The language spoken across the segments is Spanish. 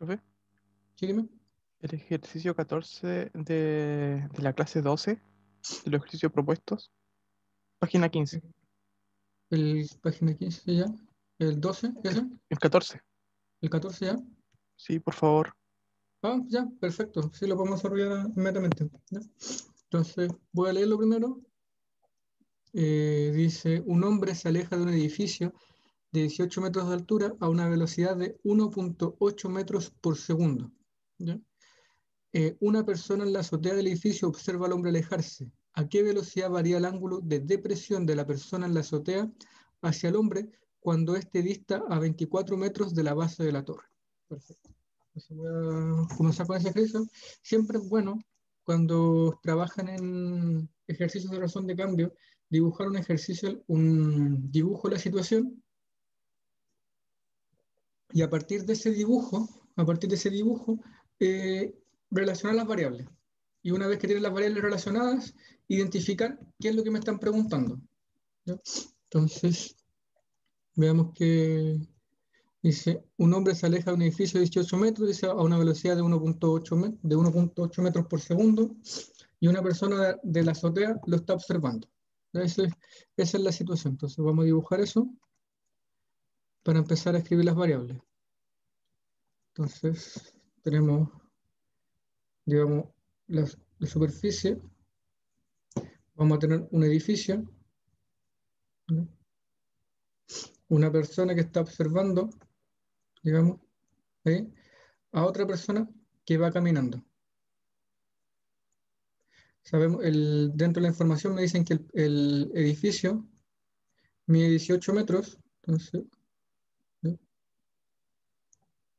Profe, Sí, dime. el ejercicio 14 de la clase 12 de los ejercicios propuestos, página 15. El página 15 ya. El 12, El, ese. el 14, El 14 ya. sí, por favor. Ah, ya, perfecto. Sí, lo podemos desarrollar inmediatamente. ¿Ya? Entonces, voy a leerlo primero. Dice, un hombre se aleja de un edificio de 18 metros de altura a una velocidad de 1,8 metros por segundo. ¿Ya? Una persona en la azotea del edificio observa al hombre alejarse. ¿A qué velocidad varía el ángulo de depresión de la persona en la azotea hacia el hombre cuando éste dista a 24 metros de la base de la torre? Perfecto. Entonces voy a comenzar con ese ejercicio. Siempre es bueno cuando trabajan en ejercicios de razón de cambio, dibujar un ejercicio, un dibujo de la situación y a partir de ese dibujo, eh, relacionar las variables. Y una vez que tienen las variables relacionadas, identificar qué es lo que me están preguntando. ¿Ya? Entonces, veamos que dice, un hombre se aleja de un edificio de 18 metros, dice, a una velocidad de 1,8 metros por segundo, y una persona de la azotea lo está observando. Esa es la situación. Entonces, vamos a dibujar eso para empezar a escribir las variables. Entonces, tenemos, digamos, la superficie. Vamos a tener un edificio, ¿no? Una persona que está observando, digamos, ¿sí? A otra persona que va caminando. Sabemos, dentro de la información me dicen que el edificio mide 18 metros, entonces, ¿sí?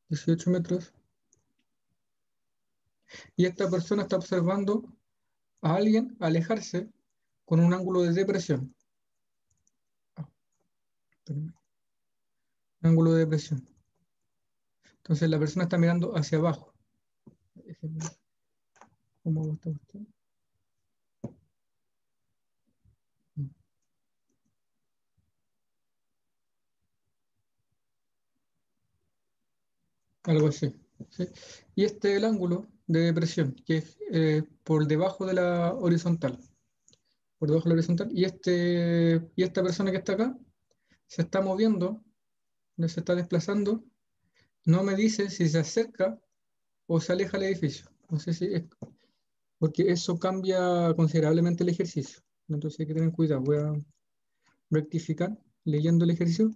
18 metros, y esta persona está observando a alguien alejarse con un ángulo de depresión. Ah, un ángulo de depresión. Entonces la persona está mirando hacia abajo. Déjenme, ¿cómo gusta usted? Algo así. ¿Sí? Y este es el ángulo de depresión, que es por debajo de la horizontal. Por debajo de la horizontal. Y esta persona que está acá se está moviendo, se está desplazando. No me dice si se acerca o se aleja del edificio. No sé si es, porque eso cambia considerablemente el ejercicio. Entonces hay que tener cuidado. Voy a rectificar leyendo el ejercicio.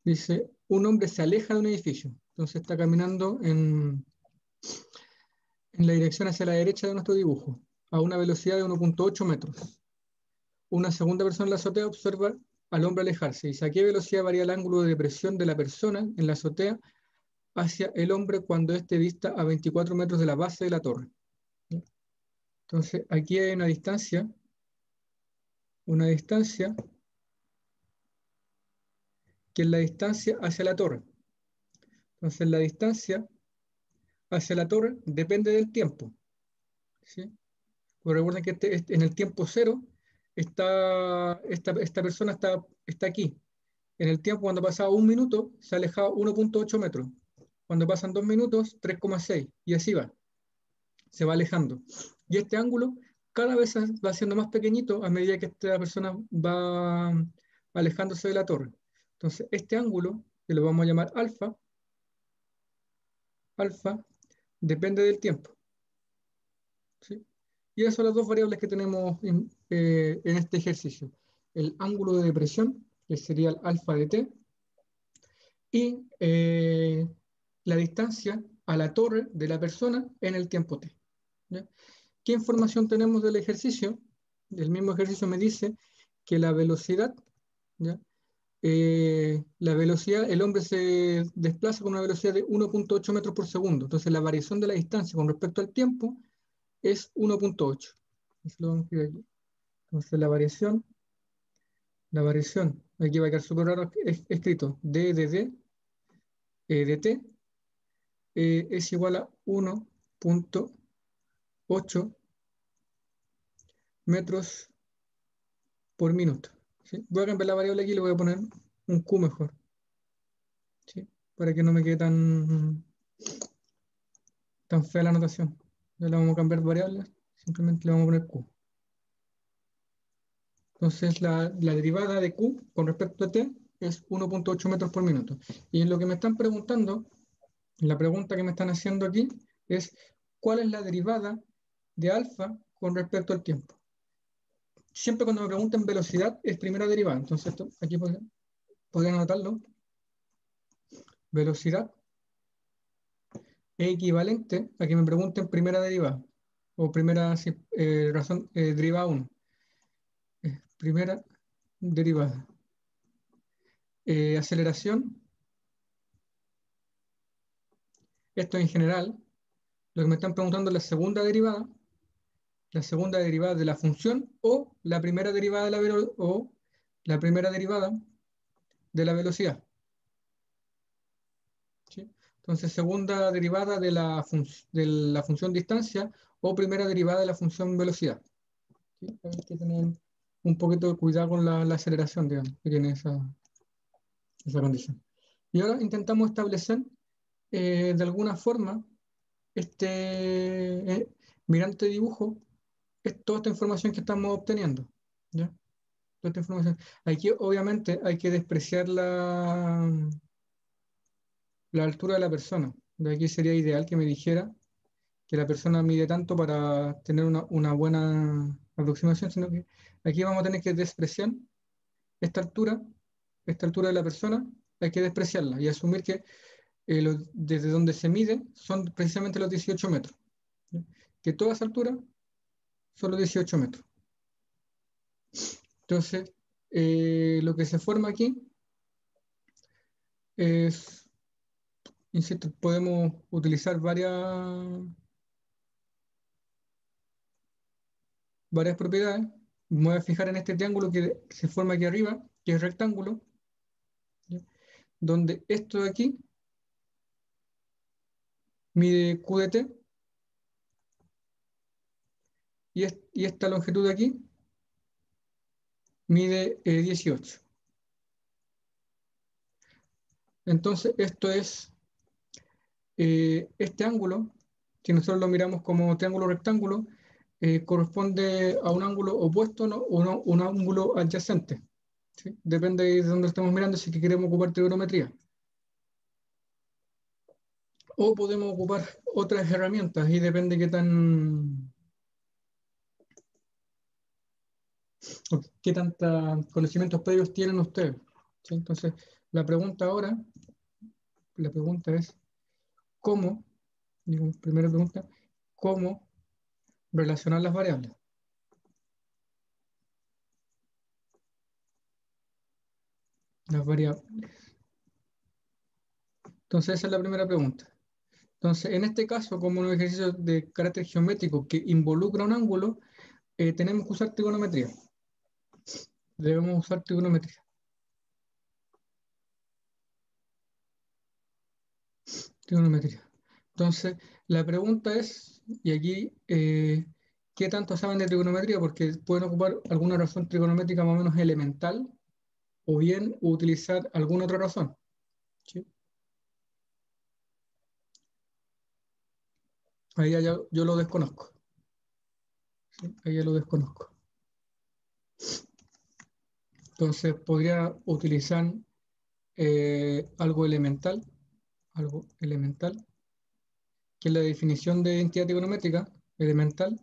Dice, un hombre se aleja de un edificio. Entonces está caminando en la dirección hacia la derecha de nuestro dibujo, a una velocidad de 1,8 metros. Una segunda persona en la azotea observa al hombre alejarse. Dice, ¿a qué velocidad varía el ángulo de depresión de la persona en la azotea hacia el hombre cuando éste dista a 24 metros de la base de la torre? Entonces, aquí hay una distancia que es la distancia hacia la torre. Entonces, la distancia hacia la torre depende del tiempo, ¿sí? Pero recuerden que en el tiempo cero, esta persona está aquí. En el tiempo, cuando pasaba un minuto, se alejaba 1,8 metros. Cuando pasan 2 minutos, 3,6. Y así va, se va alejando. Y este ángulo cada vez va siendo más pequeñito a medida que esta persona va alejándose de la torre. Entonces, este ángulo, que lo vamos a llamar alfa, depende del tiempo, ¿sí? Y esas son las dos variables que tenemos en este ejercicio. El ángulo de depresión, que sería el alfa de t, y la distancia a la torre de la persona en el tiempo t. ¿Ya? ¿Qué información tenemos del ejercicio? El mismo ejercicio me dice que la velocidad, ¿ya? La velocidad, el hombre se desplaza con una velocidad de 1,8 metros por segundo. Entonces la variación de la distancia con respecto al tiempo es 1,8. Eso lo vamos a escribir aquí. Entonces la variación, aquí va a quedar súper raro escrito, d de d, de t, es igual a 1,8 metros por minuto, ¿sí? Voy a cambiar la variable aquí y le voy a poner un Q mejor, ¿sí? Para que no me quede tan Tan fea la notación. Ya le vamos a cambiar variables, simplemente le vamos a poner Q. Entonces la derivada de Q con respecto a T es 1.8 metros por minuto. Y en lo que me están preguntando, la pregunta que me están haciendo aquí es ¿cuál es la derivada de alfa con respecto al tiempo? Siempre cuando me preguntan velocidad es primera derivada. Entonces esto, aquí podrían anotarlo. Velocidad es equivalente a que me pregunten primera derivada o primera derivada 1. Primera derivada. Aceleración. Esto en general. Lo que me están preguntando es la segunda derivada de la función o la primera derivada de la velocidad. ¿Sí? Entonces, segunda derivada de la función distancia o primera derivada de la función velocidad. ¿Sí? Hay que tener un poquito de cuidado con la aceleración, digamos, que tiene esa condición. Y ahora intentamos establecer de alguna forma mirando este dibujo, es toda esta información que estamos obteniendo. ¿Ya? Toda esta información. Aquí obviamente hay que despreciar la altura de la persona. De aquí sería ideal que me dijera que la persona mide tanto para tener una buena aproximación, sino que aquí vamos a tener que despreciar esta altura, de la persona, hay que despreciarla y asumir que desde donde se mide son precisamente los 18 metros. ¿Ya? Que toda esa altura son los 18 metros. Entonces, lo que se forma aquí es, insisto, podemos utilizar varias propiedades. Me voy a fijar en este triángulo que se forma aquí arriba, que es rectángulo, ¿ya? Donde esto de aquí mide Q de T y esta longitud de aquí mide 18. Entonces, esto es este ángulo, si nosotros lo miramos como triángulo rectángulo, corresponde a un ángulo opuesto, ¿no? O un ángulo adyacente. ¿Sí? Depende de dónde estemos mirando si que queremos ocupar trigonometría. O podemos ocupar otras herramientas y depende qué tantos conocimientos previos tienen ustedes. ¿Sí? Entonces, la pregunta es ¿cómo? Primera pregunta, ¿cómo relacionar las variables? Las variables. Entonces, esa es la primera pregunta. Entonces, en este caso, como un ejercicio de carácter geométrico que involucra un ángulo, tenemos que usar trigonometría. Debemos usar trigonometría. Entonces, la pregunta es, y aquí, ¿qué tanto saben de trigonometría? Porque pueden ocupar alguna razón trigonométrica más o menos elemental, o bien utilizar alguna otra razón. ¿Sí? Ahí yo lo desconozco. ¿Sí? Ahí ya lo desconozco. Entonces, podría utilizar algo elemental, que es la definición de identidad trigonométrica elemental,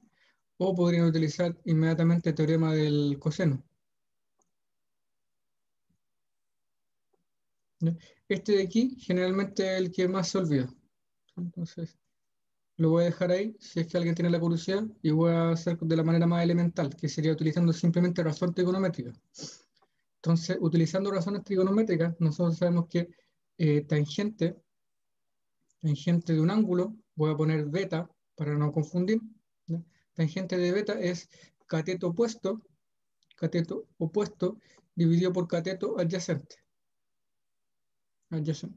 o podrían utilizar inmediatamente el teorema del coseno. ¿Ya? Este de aquí generalmente es el que más se olvida. Entonces, lo voy a dejar ahí si es que alguien tiene la curiosidad y voy a hacer de la manera más elemental, que sería utilizando simplemente razón trigonométrica. Entonces, utilizando razones trigonométricas, nosotros sabemos que tangente de un ángulo, voy a poner beta para no confundir, ¿no? Tangente de beta es cateto opuesto dividido por cateto adyacente. Entonces,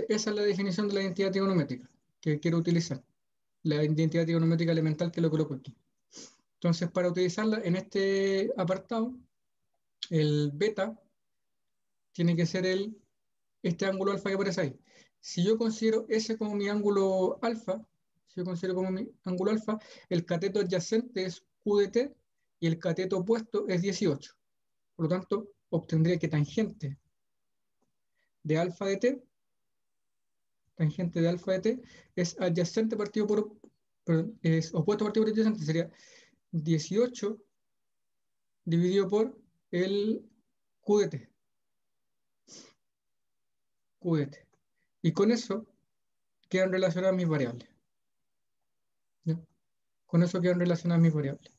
esa es la definición de la identidad trigonométrica que quiero utilizar. La identidad trigonométrica elemental que lo coloco aquí. Entonces, para utilizarla en este apartado, el beta tiene que ser este ángulo alfa que aparece ahí. Si yo considero ese como mi ángulo alfa, si yo considero como mi ángulo alfa, el cateto adyacente es Q de t y el cateto opuesto es 18. Por lo tanto, obtendría que de alfa de t, tangente de alfa de t, es adyacente partido por, perdón, es opuesto partido por adyacente, sería 18 dividido por el Q de t. Q de t. Y con eso quedan relacionadas mis variables. ¿Ya? Con eso quedan relacionadas mis variables.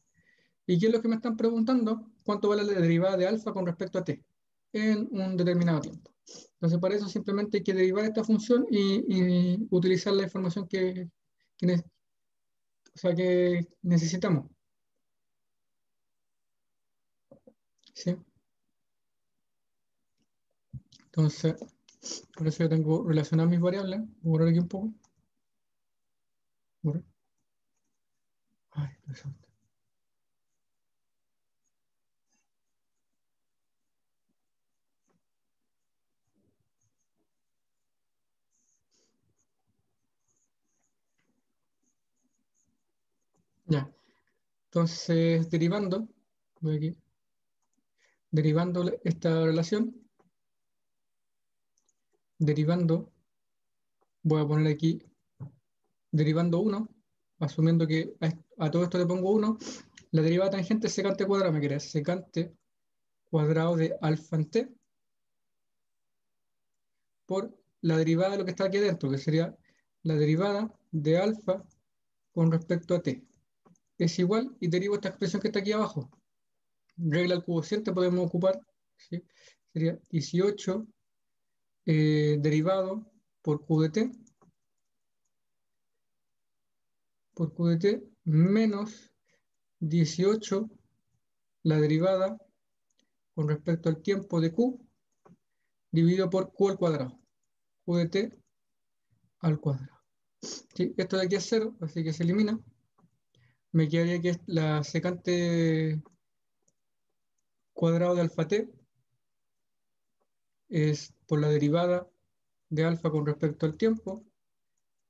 ¿Y qué es lo que me están preguntando? ¿Cuánto vale la derivada de alfa con respecto a t en un determinado tiempo? Entonces, para eso simplemente hay que derivar esta función y utilizar la información o sea, que necesitamos. ¿Sí? Entonces, por eso yo tengo relacionadas mis variables. Voy a borrar aquí un poco. Borrar. Ay, interesante. Ya. Entonces, voy aquí, derivando esta relación, derivando, voy a poner aquí, derivando 1, asumiendo que a todo esto le pongo 1, la derivada tangente es secante cuadrado, me queda secante cuadrado de alfa en t por la derivada de lo que está aquí adentro, que sería la derivada de alfa con respecto a t. Es igual y derivo esta expresión que está aquí abajo. Regla al cociente podemos ocupar, ¿sí? Sería 18 derivado por q de t, menos 18 la derivada con respecto al tiempo de q dividido por q al cuadrado. Q de t al cuadrado. ¿Sí? Esto de aquí es 0, así que se elimina. Me quedaría que la secante cuadrado de alfa t es por la derivada de alfa con respecto al tiempo,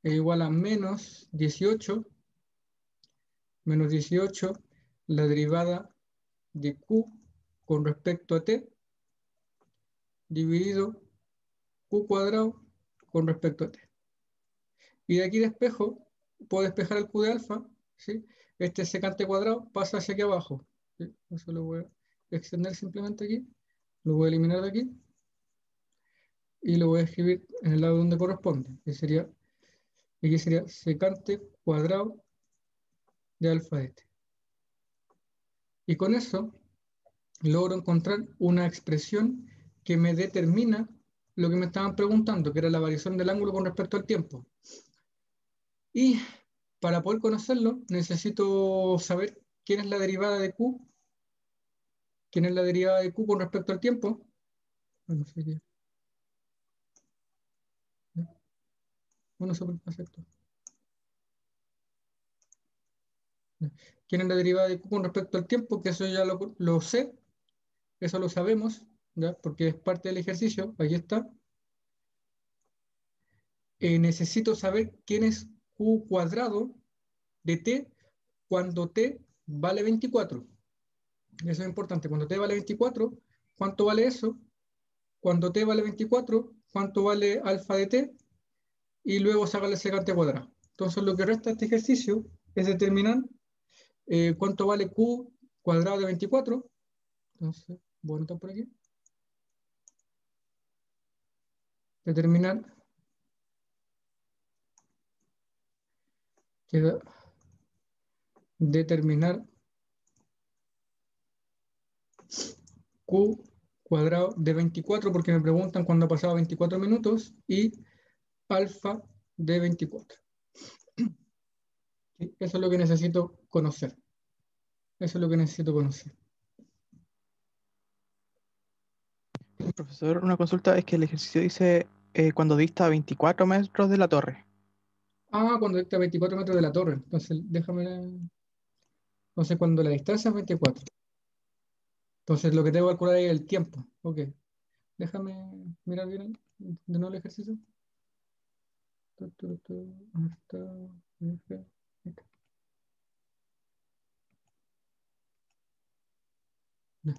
es igual a menos 18, la derivada de q con respecto a t, dividido q cuadrado con respecto a t. Y de aquí despejo, puedo despejar el q de alfa, ¿sí? Este secante cuadrado pasa hacia aquí abajo, ¿sí? Eso lo voy a extender simplemente aquí, lo voy a eliminar de aquí, y lo voy a escribir en el lado donde corresponde, que sería, aquí sería secante cuadrado de alfa de t. Y con eso logro encontrar una expresión que me determina lo que me estaban preguntando, que era la variación del ángulo con respecto al tiempo. Y para poder conocerlo, necesito saber quién es la derivada de q, quién es la derivada de q con respecto al tiempo. Bueno, sería, bueno, eso pasa esto. ¿Quién es la derivada de q con respecto al tiempo? Que eso ya lo sé, eso lo sabemos, ¿ya? Porque es parte del ejercicio, ahí está. Necesito saber quién es q cuadrado de t cuando t vale 24. Eso es importante. Cuando t vale 24, ¿cuánto vale eso? Cuando t vale 24, ¿cuánto vale alfa de t? Y luego sacarle secante cuadrado. Entonces lo que resta de este ejercicio es determinar cuánto vale q cuadrado de 24. Entonces, voy a anotar por aquí. Determinar, queda determinar q cuadrado de 24 porque me preguntan cuándo ha pasado 24 minutos y alfa de 24. ¿Sí? Eso es lo que necesito conocer. Eso es lo que necesito conocer. Profesor, una consulta es que el ejercicio dice cuando dista 24 metros de la torre. Ah, cuando está a 24 metros de la torre. Entonces, déjame. Entonces, cuando la distancia es 24. Entonces, lo que tengo que calcular es el tiempo. Ok. Déjame mirar bien de nuevo el ejercicio. ¿Dónde está? F. Ya.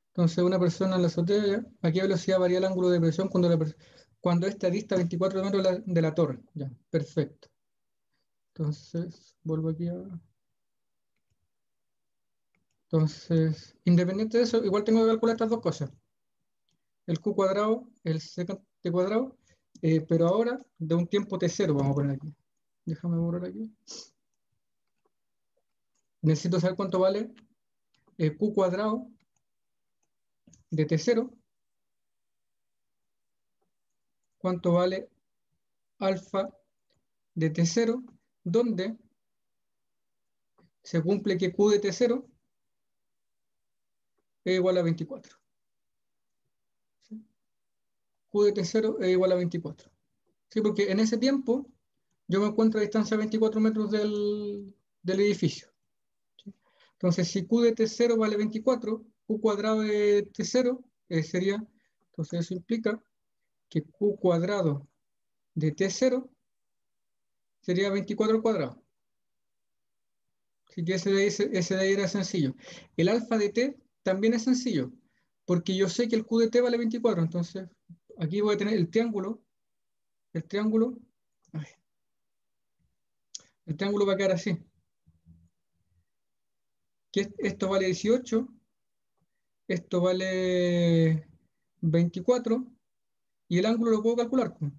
Entonces, una persona en la azotea, ¿a qué velocidad varía el ángulo de presión cuando ésta dista 24 metros de la torre? Ya, perfecto. Entonces, vuelvo aquí a... Entonces, independiente de eso, igual tengo que calcular estas dos cosas. El Q cuadrado, el secante cuadrado, pero ahora de un tiempo T0 vamos a poner aquí. Déjame borrar aquí. Necesito saber cuánto vale el Q cuadrado de T0, cuánto vale alfa de T0, donde se cumple que Q de T0 es igual a 24. ¿Sí? Q de T0 es igual a 24. ¿Sí? Porque en ese tiempo yo me encuentro a distancia de 24 metros del edificio. ¿Sí? Entonces, si Q de T0 vale 24, Q cuadrado de T0 sería, entonces eso implica que Q cuadrado de T0 sería 24 al cuadrado. Así que ese de ahí era sencillo. El alfa de T también es sencillo, porque yo sé que el Q de T vale 24, entonces aquí voy a tener el triángulo, ay, el triángulo va a quedar así, que esto vale 18, esto vale 24, y el ángulo lo puedo calcular, pues,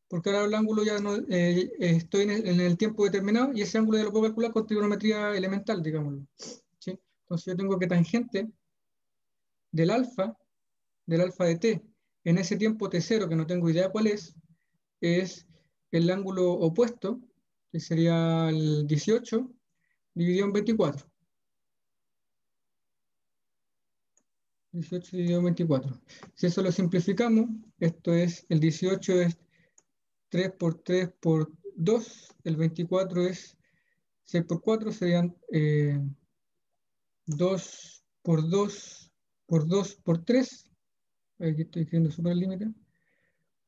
porque ahora el ángulo ya no, estoy en el tiempo determinado, y ese ángulo ya lo puedo calcular con trigonometría elemental, digámoslo. ¿Sí? Entonces yo tengo que tangente del alfa de t en ese tiempo t0, que no tengo idea cuál es el ángulo opuesto, que sería el 18 dividido en 24. 18 dividido en 24. Si eso lo simplificamos, esto es, el 18 es 3 por 3 por 2, el 24 es 6 por 4, serían 2 por 2 por 2 por 3. Aquí estoy escribiendo sobre el límite.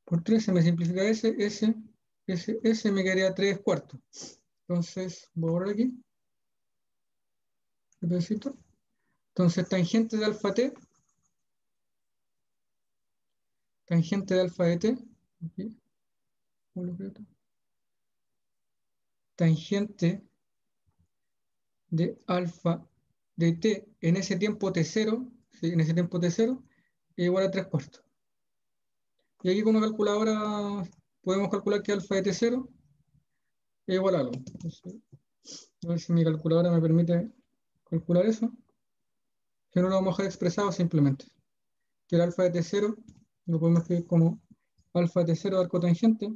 Por 3 se me simplifica ese me quedaría 3 cuartos. Entonces, voy a borrar aquí. Un pedacito. Entonces, tangente de alfa de t, aquí, tangente de alfa de t en ese tiempo t0, ¿sí? En ese tiempo t0, es igual a 3 cuartos. Y aquí con una calculadora podemos calcular que alfa de t0 es igual a algo. Entonces, a ver si mi calculadora me permite calcular eso. Si no, lo vamos a dejar expresado simplemente. Que el alfa de t0 lo podemos escribir como alfa de t0 de arco tangente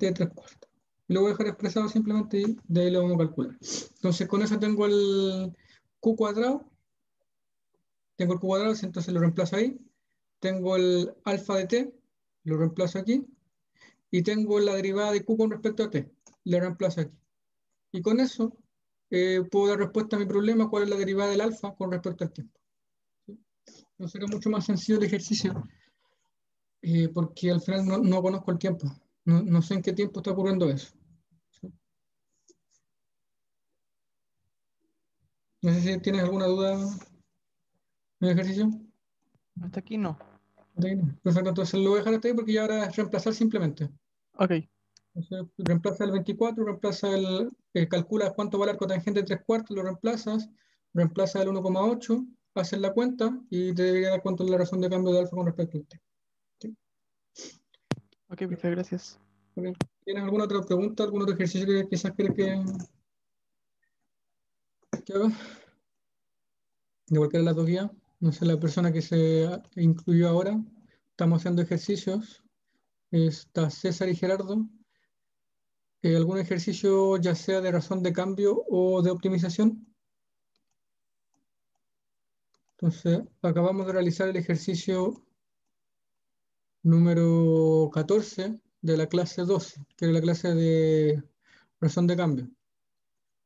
de 3 cuartos. Y lo voy a dejar expresado simplemente y de ahí lo vamos a calcular. Entonces con eso tengo el Q cuadrado, entonces lo reemplazo ahí. Tengo el alfa de t, lo reemplazo aquí. Y tengo la derivada de Q con respecto a t, lo reemplazo aquí. Y con eso puedo dar respuesta a mi problema, cuál es la derivada del alfa con respecto al tiempo. ¿Sí? Entonces era mucho más sencillo el ejercicio, porque al final no conozco el tiempo. No sé en qué tiempo está ocurriendo eso. ¿Sí? No sé si tienes alguna duda en el ejercicio. Hasta aquí no. Perfecto, entonces lo voy a dejar hasta ahí porque ya ahora es reemplazar simplemente. Ok, Entonces, reemplaza el 24, calcula cuánto vale el arco tangente de 3 cuartos, lo reemplazas, reemplaza el 1,8, haces la cuenta y te debería dar cuánto es la razón de cambio de alfa con respecto al t. ¿Sí? ok, muchas gracias. Ok. ¿Tienes alguna otra pregunta, algún otro ejercicio que quizás quieres que haga? De cualquiera de las dos guías. No sé, la persona que se incluyó ahora, estamos haciendo ejercicios. Está César y Gerardo. ¿Algún ejercicio ya sea de razón de cambio o de optimización? Entonces, acabamos de realizar el ejercicio número 14 de la clase 12, que es la clase de razón de cambio.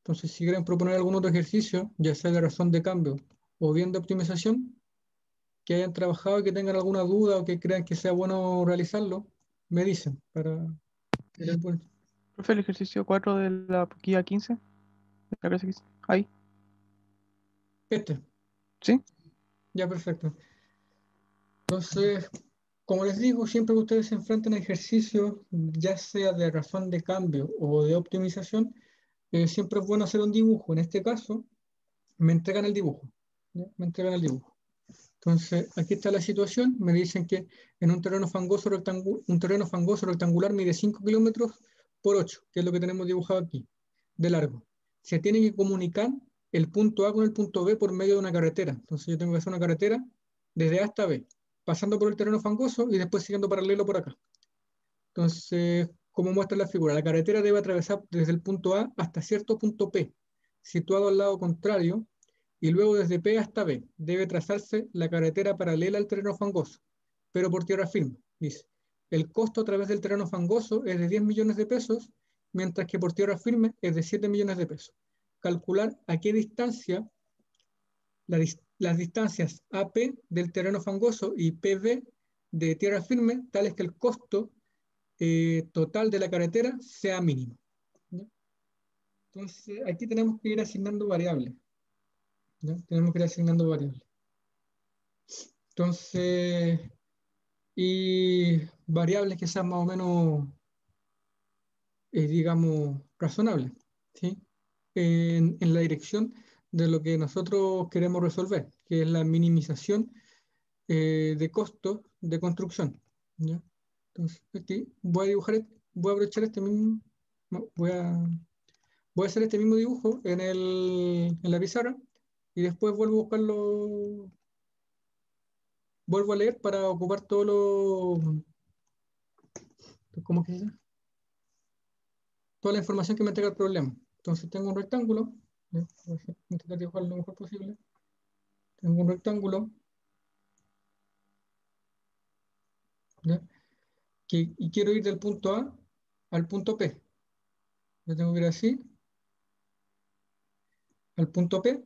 Entonces, si quieren proponer algún otro ejercicio, ya sea de razón de cambio o bien de optimización, que hayan trabajado y que tengan alguna duda o que crean que sea bueno realizarlo, me dicen para ir al punto. Profe, el ejercicio 4 de la guía 15, de la clase 15. Ahí, Este, ¿sí? ya perfecto. Entonces, como les digo, siempre que ustedes se enfrenten a ejercicios, ya sea de razón de cambio o de optimización, siempre es bueno hacer un dibujo. En este caso, me entregan el dibujo. ¿Ya? Me entregan el dibujo. Entonces, aquí está la situación. Me dicen que en un terreno fangoso, un terreno fangoso rectangular mide 5 kilómetros por 8, que es lo que tenemos dibujado aquí, de largo. Se tiene que comunicar el punto A con el punto B por medio de una carretera. Entonces, yo tengo que hacer una carretera desde A hasta B, pasando por el terreno fangoso y después siguiendo paralelo por acá. Entonces, como muestra la figura, la carretera debe atravesar desde el punto A hasta cierto punto P, situado al lado contrario, y luego desde P hasta B debe trazarse la carretera paralela al terreno fangoso, pero por tierra firme, dice. El costo a través del terreno fangoso es de 10 millones de pesos, mientras que por tierra firme es de 7 millones de pesos. Calcular a qué distancia las distancias AP del terreno fangoso y PB de tierra firme, tales que el costo total de la carretera sea mínimo. ¿Ya? Entonces, aquí tenemos que ir asignando variables. ¿Ya? Tenemos que ir asignando variables. Entonces, y variables que sean más o menos, digamos, razonables, ¿sí? En la dirección de lo que nosotros queremos resolver, que es la minimización de costos de construcción. ¿Ya? Entonces, aquí voy a dibujar, voy a aprovechar este mismo, no, voy a hacer este mismo dibujo en la pizarra y después vuelvo a buscarlo, vuelvo a leer para ocupar todo lo, ¿cómo que se dice? Toda la información que me entrega el problema. Entonces tengo un rectángulo, ¿ya? Voy a intentar dibujarlo lo mejor posible. Tengo un rectángulo, ¿ya? Y quiero ir del punto A al punto P. Yo tengo que ir así, al punto P,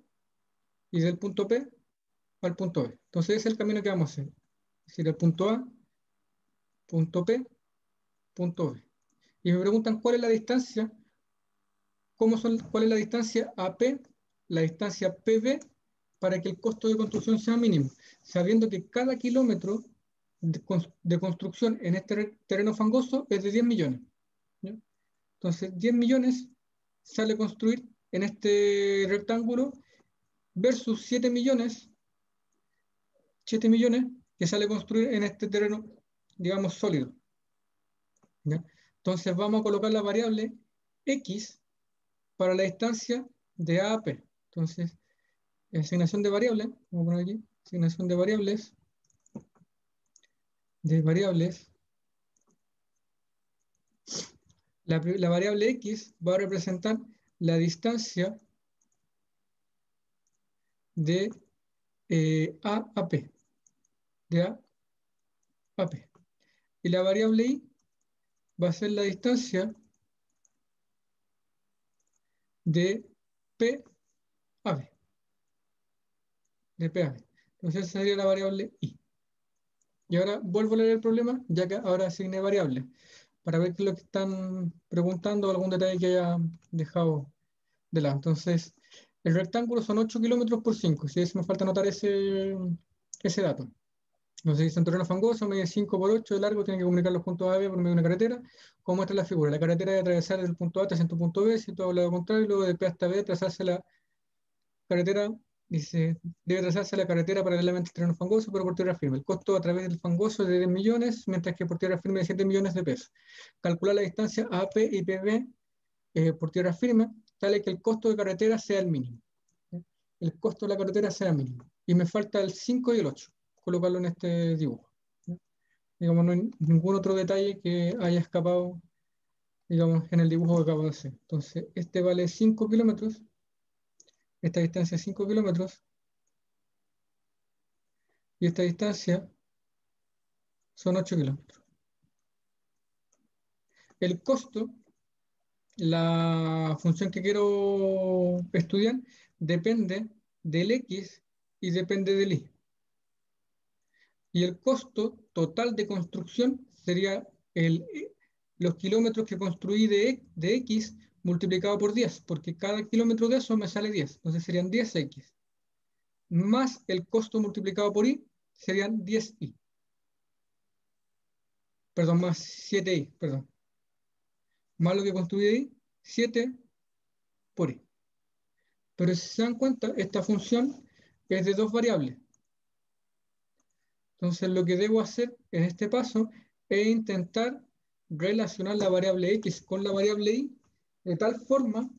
y del punto P al punto B. Entonces ese es el camino que vamos a hacer. Es decir, el punto A, punto P, punto B. Y me preguntan cuál es la distancia, cuál es la distancia AP, la distancia PB, para que el costo de construcción sea mínimo, sabiendo que cada kilómetro de construcción en este terreno fangoso es de 10 millones. ¿Ya? Entonces, 10 millones sale construir en este rectángulo versus 7 millones que sale construir en este terreno, digamos, sólido. ¿Ya? Entonces, vamos a colocar la variable X para la distancia de A a P. Entonces, asignación de variables, vamos a poner aquí, asignación de variables, la variable X va a representar la distancia de A a P, de A a P. Y la variable Y va a ser la distancia de P a B, de P a B. Entonces, esa sería la variable Y. Y ahora vuelvo a leer el problema, ya que ahora asigné variables, para ver qué es lo que están preguntando o algún detalle que haya dejado de lado. Entonces, el rectángulo son 8 kilómetros por 5. Si me falta anotar ese dato. Entonces, dice un terreno fangoso, mide 5 por 8 de largo, tiene que comunicar los puntos A y B por medio de una carretera. Como muestra la figura, la carretera debe atravesar el punto A hasta el punto B, situado al lado contrario, y luego de P hasta B, trazarse la carretera, dice, debe trazarse la carretera paralelamente al terreno fangoso, pero por tierra firme. El costo a través del fangoso es de 10 millones, mientras que por tierra firme es de 7 millones de pesos. Calcular la distancia AP y PB por tierra firme, tal que el costo de carretera sea el mínimo. El costo de la carretera sea mínimo. Y me falta el 5 y el 8, colocarlo en este dibujo. Digamos, no hay ningún otro detalle que haya escapado, digamos, en el dibujo que acabo de hacer. Entonces, este vale 5 kilómetros, esta distancia es 5 kilómetros, y esta distancia son 8 kilómetros. El costo, la función que quiero estudiar, depende del X y depende del Y. Y el costo total de construcción sería los kilómetros que construí de X multiplicado por 10, porque cada kilómetro de eso me sale 10. Entonces serían 10X. Más el costo multiplicado por Y serían 10Y. Perdón, más 7Y, perdón. Más lo que construí de Y, 7 por Y. Pero si se dan cuenta, esta función es de dos variables. Entonces lo que debo hacer en este paso es intentar relacionar la variable x con la variable y de tal forma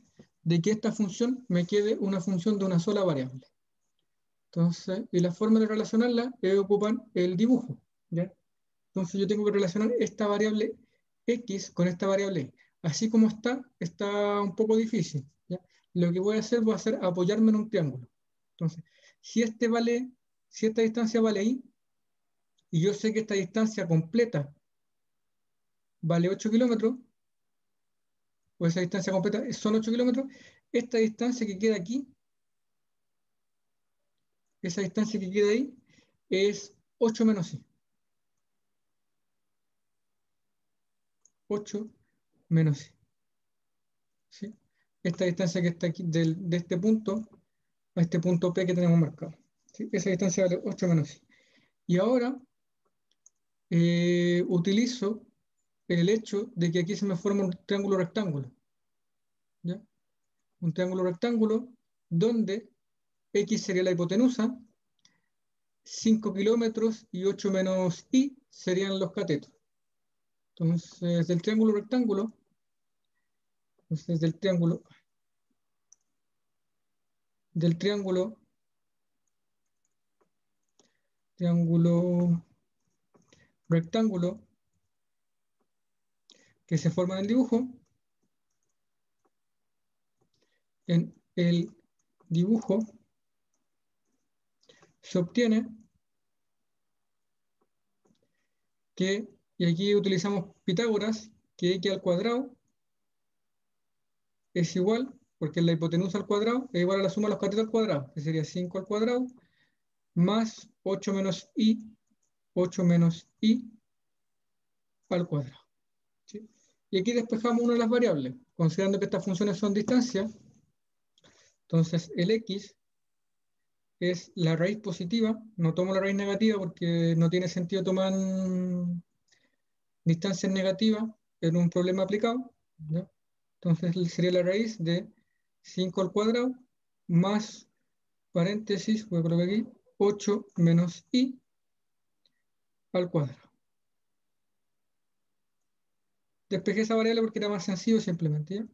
de que esta función me quede una función de una sola variable. Entonces, y la forma de relacionarla es ocupar el dibujo, ¿ya? Entonces yo tengo que relacionar esta variable x con esta variable y. Así como está un poco difícil, ¿ya? Lo que voy a hacer apoyarme en un triángulo. Entonces, si esta distancia vale y yo sé que esta distancia completa vale 8 kilómetros, o esa distancia completa son 8 kilómetros, esta distancia que queda aquí, esa distancia que queda ahí, es 8 menos i. 8 menos i. ¿Sí? Esta distancia que está aquí, de este punto a este punto P que tenemos marcado. ¿Sí? Esa distancia vale 8 menos i. Y ahora utilizo el hecho de que aquí se me forma un triángulo rectángulo. ¿Ya? Un triángulo rectángulo donde X sería la hipotenusa, 5 kilómetros y 8 menos i serían los catetos. Entonces, entonces triángulo rectángulo que se forma en el dibujo, en el dibujo se obtiene que, y aquí utilizamos Pitágoras, que x al cuadrado es igual, porque la hipotenusa al cuadrado es igual a la suma de los catetos al cuadrado, que sería 5 al cuadrado, más 8 menos i al cuadrado. ¿Sí? Y aquí despejamos una de las variables, considerando que estas funciones son distancias. Entonces el x es la raíz positiva, no tomo la raíz negativa porque no tiene sentido tomar distancias negativas en un problema aplicado, ¿ya? Entonces sería la raíz de 5 al cuadrado más paréntesis, voy a colocar aquí, 8 menos i al cuadrado. Despejé esa variable porque era más sencillo simplemente, ¿ya?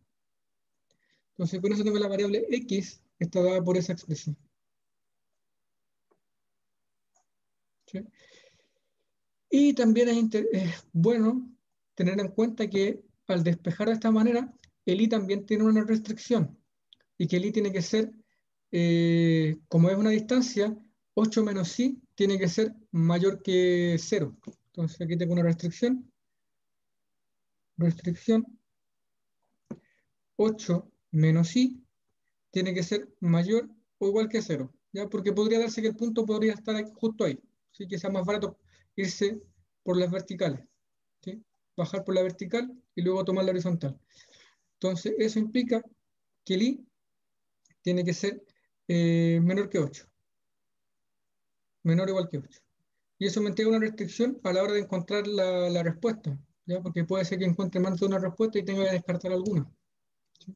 Entonces con eso tengo la variable x, está dada por esa expresión. ¿Sí? Y también es bueno tener en cuenta que al despejar de esta manera, el i también tiene una restricción y que el i tiene que ser, como es una distancia, 8 menos i tiene que ser mayor que 0. Entonces aquí tengo una restricción 8 menos i tiene que ser mayor o igual que 0, ¿ya? Porque podría darse que el punto podría estar justo ahí, así que sea más barato irse por las verticales, ¿sí? Bajar por la vertical y luego tomar la horizontal. Entonces eso implica que el i tiene que ser menor que 8, menor o igual que 8. Y eso me entrega una restricción a la hora de encontrar la respuesta, ¿ya? Porque puede ser que encuentre más de una respuesta y tenga que descartar alguna. ¿Sí?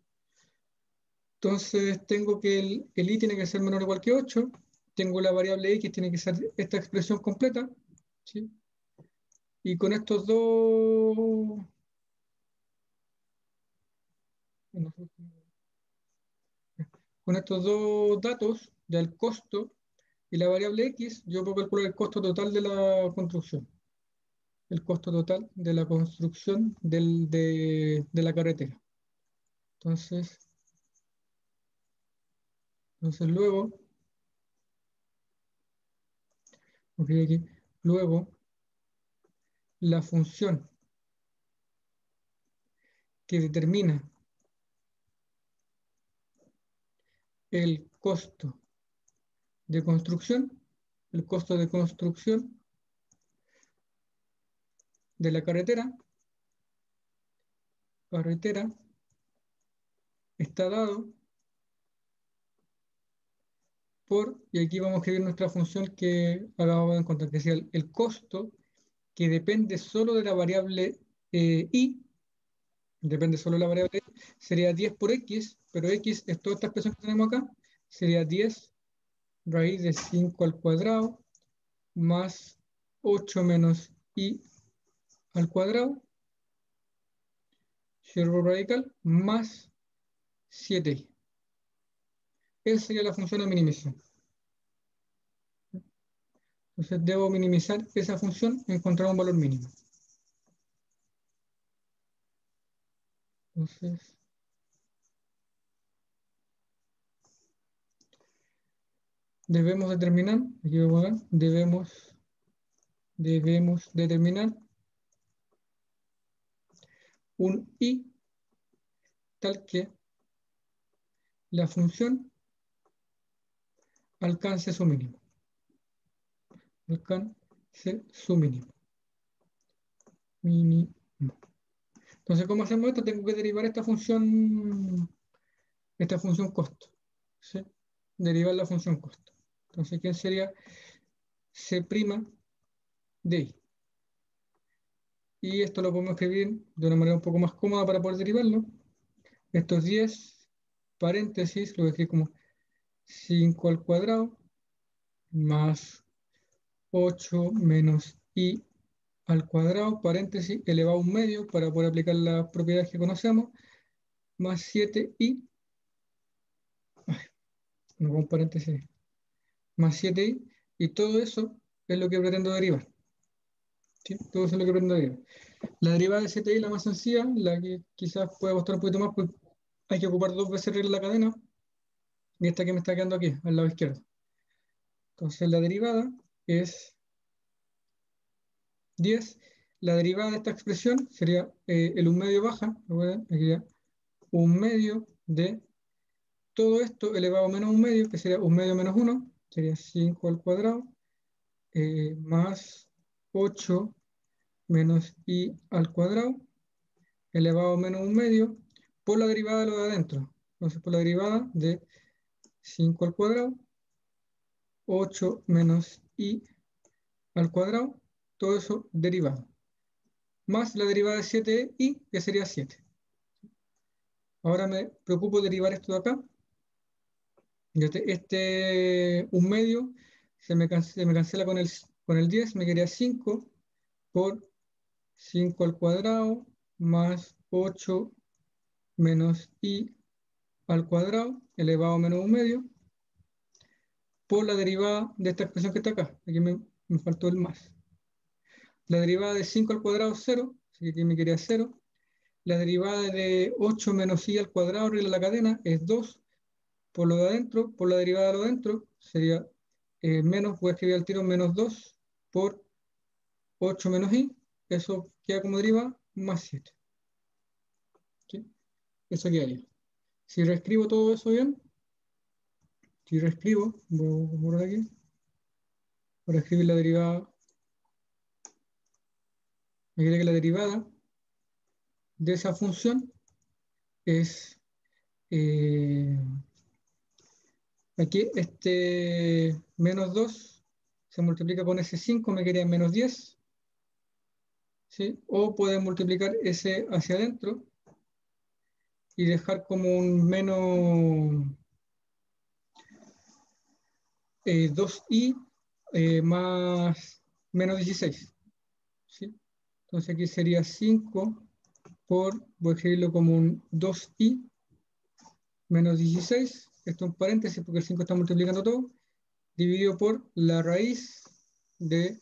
Entonces tengo que el i tiene que ser menor o igual que 8, tengo la variable x, tiene que ser esta expresión completa, ¿sí? Y con estos dos datos, ya el costo y la variable x, yo puedo calcular el costo total de la construcción. El costo total de la construcción de la carretera. Entonces, luego, ok, aquí, luego la función que determina el costo de construcción, el costo de construcción de la carretera está dado por, y aquí vamos a escribir nuestra función que acabamos de encontrar, que sea el costo que depende solo de la variable i, depende solo de la variable i, sería 10 por x, pero x es toda esta expresión que tenemos acá, sería 10 raíz de 5 al cuadrado más 8 menos i al cuadrado, cierro radical, más 7i. Esa sería la función de minimización. Entonces debo minimizar esa función y encontrar un valor mínimo. Entonces, debemos determinar, aquí voy a poner, debemos determinar un i tal que la función alcance su mínimo. Alcance su mínimo. Mínimo. Entonces, ¿cómo hacemos esto? Tengo que derivar esta función costo. ¿Sí? Derivar la función costo. Entonces, ¿quién sería C' de I? Y esto lo podemos escribir de una manera un poco más cómoda para poder derivarlo. Estos 10 paréntesis, lo voy a escribir como 5 al cuadrado más 8 menos i al cuadrado, paréntesis, elevado a un medio para poder aplicar las propiedades que conocemos, más 7i, no con paréntesis, más 7i, y todo eso es lo que pretendo derivar. ¿Sí? Todo eso es lo que pretendo derivar. La derivada de 7i es la más sencilla, la que quizás pueda costar un poquito más, porque hay que ocupar 2 veces regla la cadena, y esta que me está quedando aquí, al lado izquierdo. Entonces la derivada es 10. La derivada de esta expresión sería el 1 medio baja, sería 1 medio de todo esto elevado a menos 1 medio, que sería 1 medio menos 1, sería 5 al cuadrado, más 8 menos i al cuadrado, elevado a menos 1 medio, por la derivada de lo de adentro. Entonces, por la derivada de 5 al cuadrado, 8 menos i al cuadrado, todo eso derivado. Más la derivada de 7i, que sería 7. Ahora me preocupo de derivar esto de acá. Este 1 medio se me cancela con el 10, me quedaría 5 por 5 al cuadrado más 8 menos i al cuadrado elevado a menos 1 medio por la derivada de esta expresión que está acá. Aquí me faltó el más. La derivada de 5 al cuadrado es 0, así que aquí me quedaría 0. La derivada de 8 menos i al cuadrado regla la cadena es 2 por lo de adentro, por la derivada de lo de adentro sería menos, voy a escribir al tiro menos 2 por 8 menos i, eso queda como deriva más 7. ¿Sí? Eso quedaría. Si reescribo todo eso bien, si reescribo, voy a borrar aquí, para escribir la derivada, me queda que la derivada de esa función es aquí este menos 2 se multiplica con ese 5, me quedaría menos 10, ¿sí? O pueden multiplicar ese hacia adentro y dejar como un menos 2i más menos 16. ¿Sí? Entonces aquí sería 5 por, voy a escribirlo como un 2i menos 16, esto en paréntesis porque el 5 está multiplicando todo, dividido por la raíz de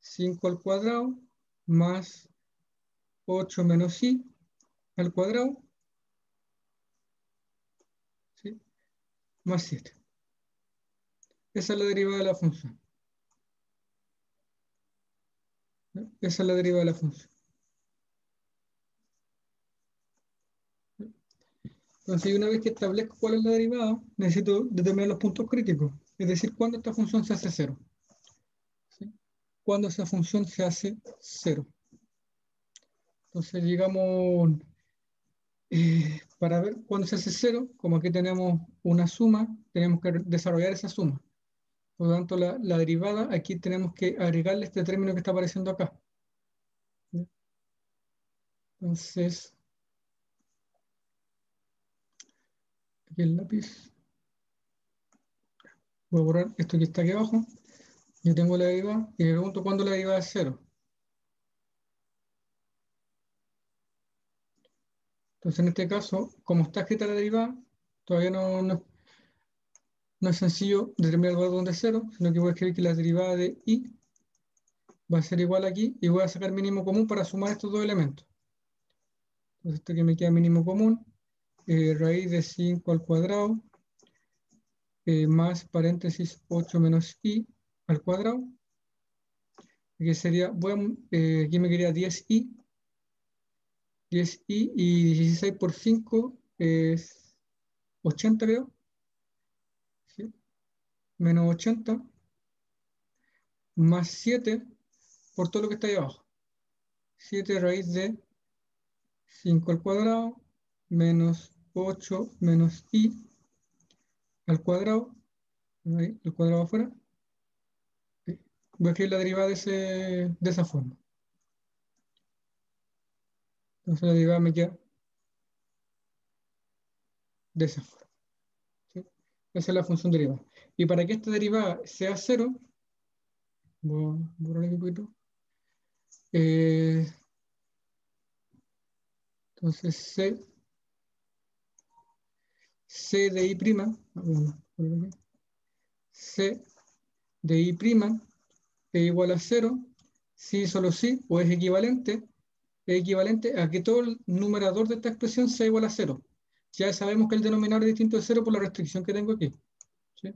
5 al cuadrado más 8 menos i al cuadrado, ¿sí? Más 7. Esa es la derivada de la función. ¿No? Esa es la derivada de la función. Entonces, una vez que establezco cuál es la derivada, necesito determinar los puntos críticos, es decir, cuándo esta función se hace cero. ¿Sí? Cuando esa función se hace cero. Entonces, digamos, para ver cuándo se hace cero, como aquí tenemos una suma, tenemos que desarrollar esa suma. Por lo tanto, la derivada, aquí tenemos que agregarle este término que está apareciendo acá. Entonces, aquí el lápiz. Voy a borrar esto que está aquí abajo. Yo tengo la derivada y me pregunto cuándo la derivada es cero. Entonces, en este caso, como está escrita la derivada, todavía no es sencillo determinar el valor donde es cero, sino que voy a escribir que la derivada de y va a ser igual aquí y voy a sacar mínimo común para sumar estos dos elementos. Entonces, esto que me queda mínimo común, raíz de 5 al cuadrado, más paréntesis 8 menos i al cuadrado, que sería, aquí me quedaría 10i, 10i y 16 por 5 es 80, creo, ¿sí? Menos 80, más 7 por todo lo que está ahí abajo. 7 raíz de 5 al cuadrado, menos 8 menos i al cuadrado, ahí, el cuadrado afuera. Voy a escribir la derivada de esa forma. Entonces la derivada me queda de esa forma, ¿sí? Esa es la función derivada. Y para que esta derivada sea cero, voy a borrar aquí un poquito. Entonces C de I', C de I' es igual a cero, si solo si, o es equivalente a que todo el numerador de esta expresión sea igual a cero. Ya sabemos que el denominador es distinto de cero por la restricción que tengo aquí, ¿sí?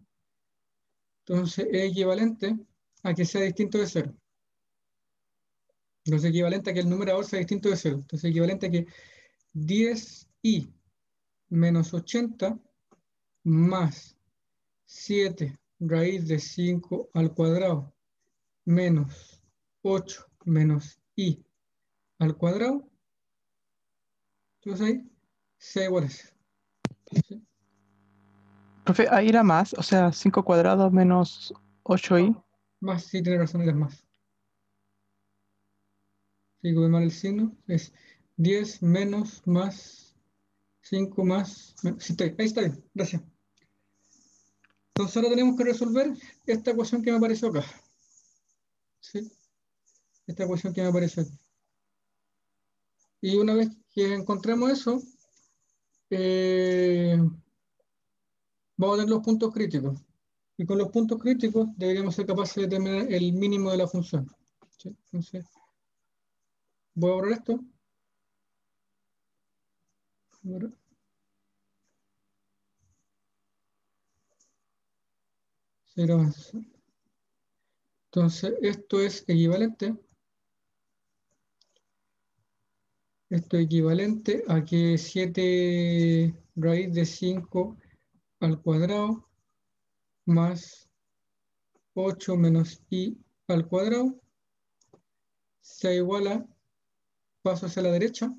Entonces es equivalente a que sea distinto de cero. Entonces es equivalente a que el numerador sea distinto de cero. Entonces es equivalente a que 10i menos 80 más 7 raíz de 5 al cuadrado menos 8 menos i al cuadrado. Entonces ahí sea igual a cero, ¿sí? Profe, ahí era más, o sea, 5 cuadrados menos 8i. Más, sí, tiene razón, es más. Si voy mal el signo, es 10 menos más 5 más... Sí, ahí está bien, gracias. Entonces ahora tenemos que resolver esta ecuación que me apareció acá, ¿sí? Esta ecuación que me apareció aquí. Y una vez que encontremos eso, vamos a tener los puntos críticos. Y con los puntos críticos deberíamos ser capaces de determinar el mínimo de la función, ¿sí? Entonces, voy a borrar esto. Entonces, esto es equivalente. Esto es equivalente a que 7 raíz de 5 al cuadrado más 8 menos i al cuadrado sea igual a, paso hacia la derecha,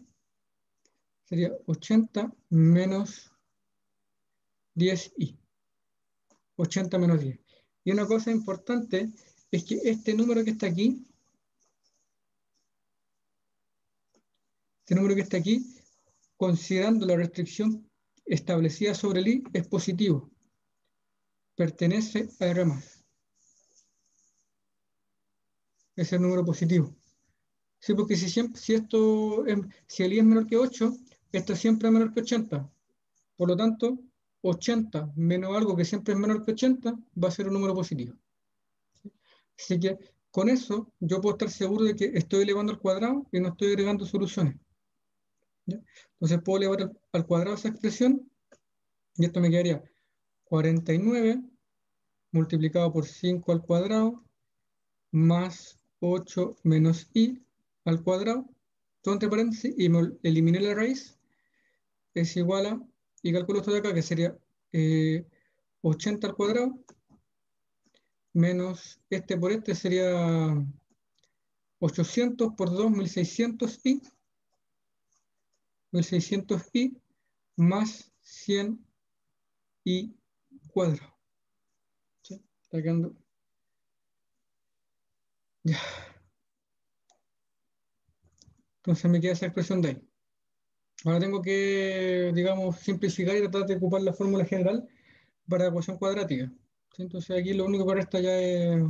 sería 80 menos 10i. 80 menos 10. Y una cosa importante es que este número que está aquí, considerando la restricción establecida sobre el i, es positivo. Pertenece a R+. Es el número positivo. Sí, porque si el i es menor que 8, esto siempre es menor que 80. Por lo tanto, 80 menos algo que siempre es menor que 80 va a ser un número positivo. Así que con eso yo puedo estar seguro de que estoy elevando al cuadrado y no estoy agregando soluciones, ¿ya? Entonces puedo elevar al cuadrado esa expresión y esto me quedaría 49 multiplicado por 5 al cuadrado más 8 menos i al cuadrado, todo entre paréntesis, y me eliminé la raíz, es igual a, y calculo esto de acá, que sería 80 al cuadrado, menos este por este sería 800 por 2, 1600 i, 1600i más 100i cuadrado. ¿Sí? Está quedando. Ya. Entonces me queda esa expresión de ahí. Ahora tengo que, digamos, simplificar y tratar de ocupar la fórmula general para la ecuación cuadrática. ¿Sí? Entonces aquí lo único que resta ya es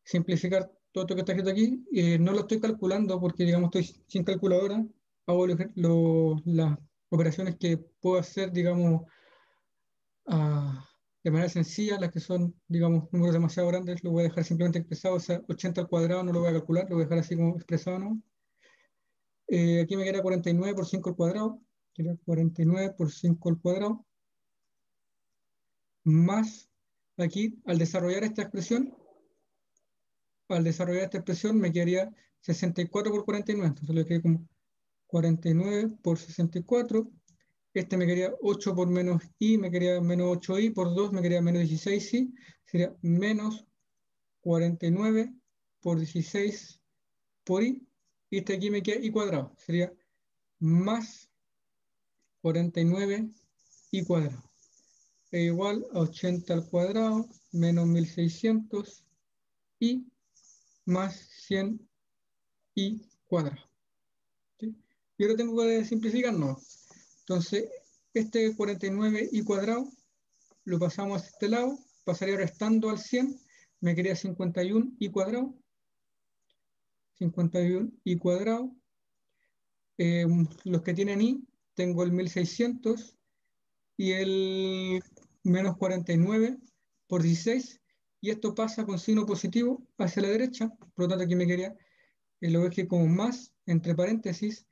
simplificar todo esto que está escrito aquí. No lo estoy calculando porque, digamos, estoy sin calculadora. Hago las operaciones que puedo hacer, digamos, ah, de manera sencilla, las que son, digamos, números demasiado grandes, lo voy a dejar simplemente expresado. O sea, 80 al cuadrado no lo voy a calcular, lo voy a dejar así como expresado, ¿no? Aquí me queda 49 por 5 al cuadrado. Queda 49 por 5 al cuadrado. Más, aquí, al desarrollar esta expresión, me quedaría 64 por 49. Entonces le quedé como 49 por 64. Este me quedaría 8 por menos i, me quedaría menos 8i, por 2 me quedaría menos 16i. Sería menos 49 por 16 por i. Y este aquí me queda i cuadrado. Sería más 49 i cuadrado. Es igual a 80 al cuadrado menos 1600 i más 100 i cuadrado. ¿Sí? Y ahora tengo que simplificar, no. Entonces, este 49 i cuadrado lo pasamos a este lado, pasaría restando al 100, me quedaría 51 i cuadrado. 51 i cuadrado. Los que tienen i, tengo el 1600 y el menos 49 por 16, y esto pasa con signo positivo hacia la derecha, por lo tanto aquí me quedaría, lo dejé como más, entre paréntesis,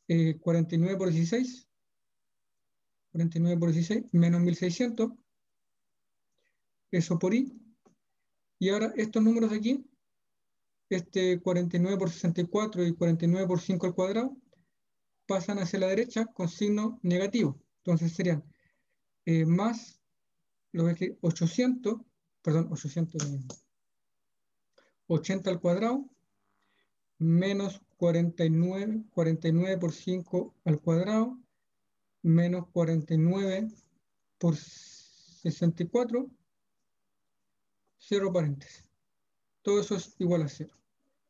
49 por 16, 49 por 16, menos 1600, eso por i, y ahora estos números de aquí, este 49 por 64 y 49 por 5 al cuadrado, pasan hacia la derecha con signo negativo, entonces serían más, lo dejé 800, perdón, 800, 80 al cuadrado, menos 49 por 5 al cuadrado, menos 49 por 64, cero paréntesis. Todo eso es igual a cero.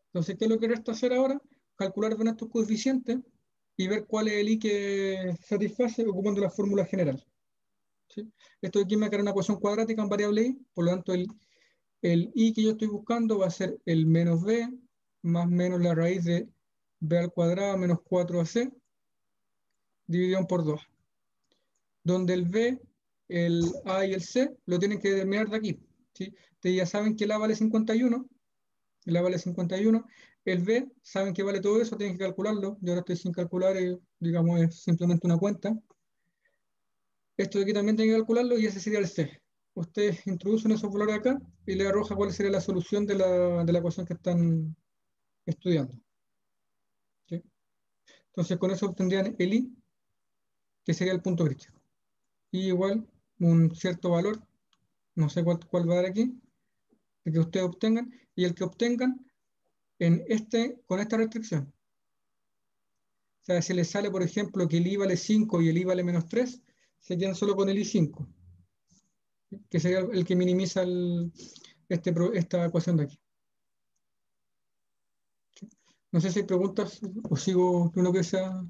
Entonces, ¿qué es lo que resta hacer ahora? Calcular bien estos coeficientes y ver cuál es el i que satisface ocupando la fórmula general. ¿Sí? Esto de aquí me queda una ecuación cuadrática en variable i, por lo tanto el i que yo estoy buscando va a ser el menos b más menos la raíz de b al cuadrado menos 4ac dividido por 2, donde el b, el a y el c lo tienen que determinar de aquí. ¿Sí? Ustedes ya saben que el a vale 51, el a vale 51, el b saben que vale todo eso, tienen que calcularlo. Yo ahora estoy sin calcular, digamos, es simplemente una cuenta. Esto de aquí también tienen que calcularlo y ese sería el c. Ustedes introducen esos valores acá y le arroja cuál sería la solución de la ecuación que están estudiando. ¿Sí? Entonces con eso obtendrían el i, que sería el punto crítico. Y igual un cierto valor, no sé cuál va a dar aquí, el que ustedes obtengan, y el que obtengan con esta restricción. O sea, si les sale, por ejemplo, que el i vale 5 y el i vale menos 3, se quedan solo con el i5, que sería el que minimiza esta ecuación de aquí. ¿Sí? No sé si hay preguntas o sigo con lo que sea.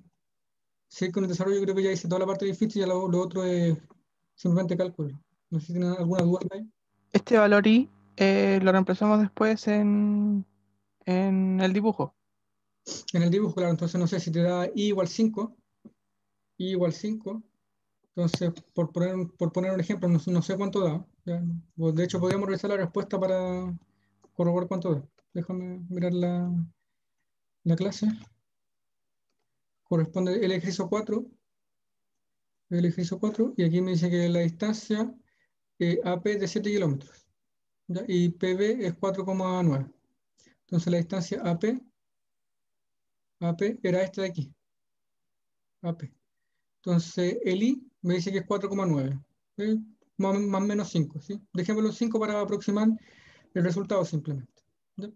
Sí, con el desarrollo creo que ya hice toda la parte difícil y lo otro es simplemente cálculo. No sé si tienen alguna duda ahí. Este valor i lo reemplazamos después en el dibujo. En el dibujo, claro, entonces no sé si te da i igual 5, i igual 5. Entonces, por poner un ejemplo, no sé cuánto da. ¿Ya? Pues, de hecho, podríamos revisar la respuesta para corroborar cuánto da. Déjame mirar la clase. Corresponde el ejercicio 4. El ejercicio 4. Y aquí me dice que la distancia AP es de 7 kilómetros. ¿Ya? Y PB es 4,9. Entonces, la distancia AP era esta de aquí. AP. Entonces, el I me dice que es 4,9. Más o menos 5. ¿Sí? Dejémoslo 5 para aproximar el resultado simplemente. ¿Ya?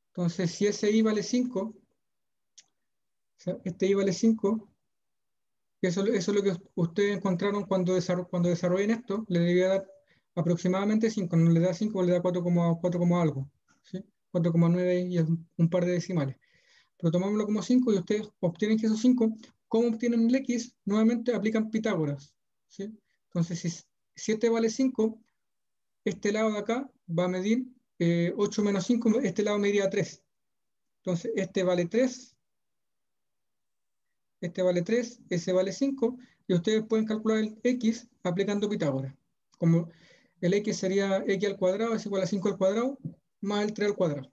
Entonces, si ese I vale 5, sea, este I vale 5, eso es lo que ustedes encontraron cuando desarrollen esto, le debía dar aproximadamente 5, no le da 5, le da 4, algo, ¿sí? 4,9 y un par de decimales. Pero tomámoslo como 5 y ustedes obtienen que esos 5, ¿cómo obtienen el X? Nuevamente aplican Pitágoras, ¿sí? Entonces, si este vale 5, este lado de acá va a medir 8 menos 5, este lado mediría 3. Entonces, este vale 3, ese vale 5, y ustedes pueden calcular el X aplicando Pitágoras. Como el X sería X al cuadrado es igual a 5 al cuadrado más el 3 al cuadrado.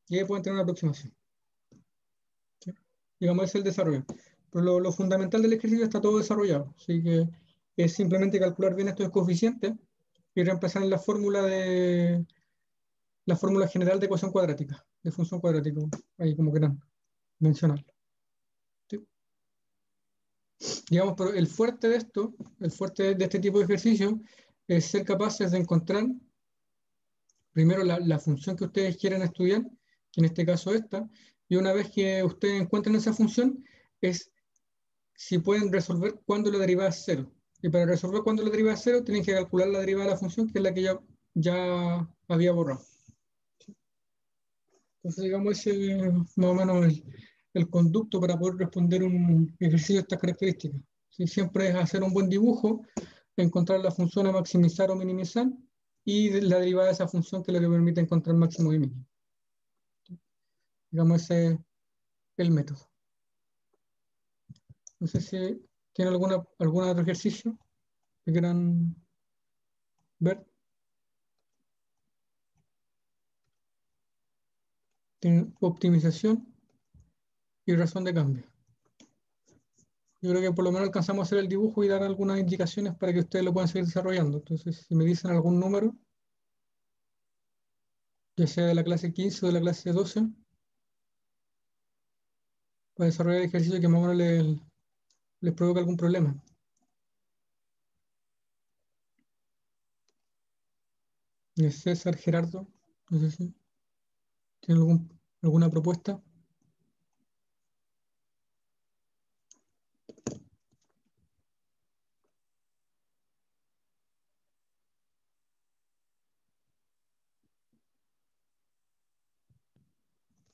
Y ahí pueden tener una aproximación. ¿Sí? Digamos, ese es el desarrollo. Pero lo fundamental del ejercicio está todo desarrollado. Así que es simplemente calcular bien estos coeficientes y reemplazar en la fórmula general de ecuación cuadrática, de función cuadrática, ahí como quieran mencionarlo. ¿Sí? Digamos, pero el fuerte de esto, el fuerte de este tipo de ejercicio, es ser capaces de encontrar primero la función que ustedes quieren estudiar, que en este caso esta, y una vez que ustedes encuentren esa función, es si pueden resolver cuándo la derivada es cero. Y para resolver cuándo la derivada es cero, tienen que calcular la derivada de la función, que es la que ya había borrado. Entonces, digamos, ese es más o menos el conducto para poder responder un ejercicio de estas características. ¿Sí? Siempre es hacer un buen dibujo, encontrar la función a maximizar o minimizar, y la derivada de esa función que es lo que permite encontrar máximo y mínimo. Digamos, ese es el método. No sé si tiene algún otro ejercicio que quieran ver. Tienen optimización y razón de cambio. Yo creo que por lo menos alcanzamos a hacer el dibujo y dar algunas indicaciones para que ustedes lo puedan seguir desarrollando. Entonces, si me dicen algún número, ya sea de la clase 15 o de la clase 12, para desarrollar el ejercicio que más o menos les provoca algún problema. César, Gerardo, no sé si tienen alguna propuesta.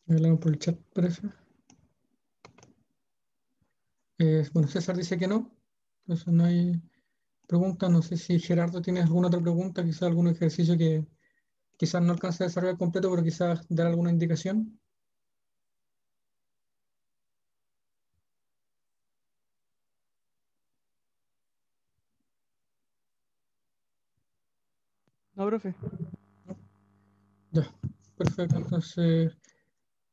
Hablamos por el chat, parece. Bueno, César dice que no, entonces no hay preguntas. No sé si Gerardo tiene alguna otra pregunta, quizás algún ejercicio que quizás no alcance a desarrollar completo, pero quizás dar alguna indicación. No, profe. Ya, perfecto. Entonces,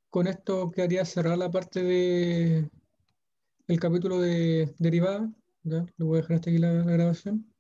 con esto quedaría cerrar la parte del capítulo de derivada. Ya, le voy a dejar hasta aquí la grabación.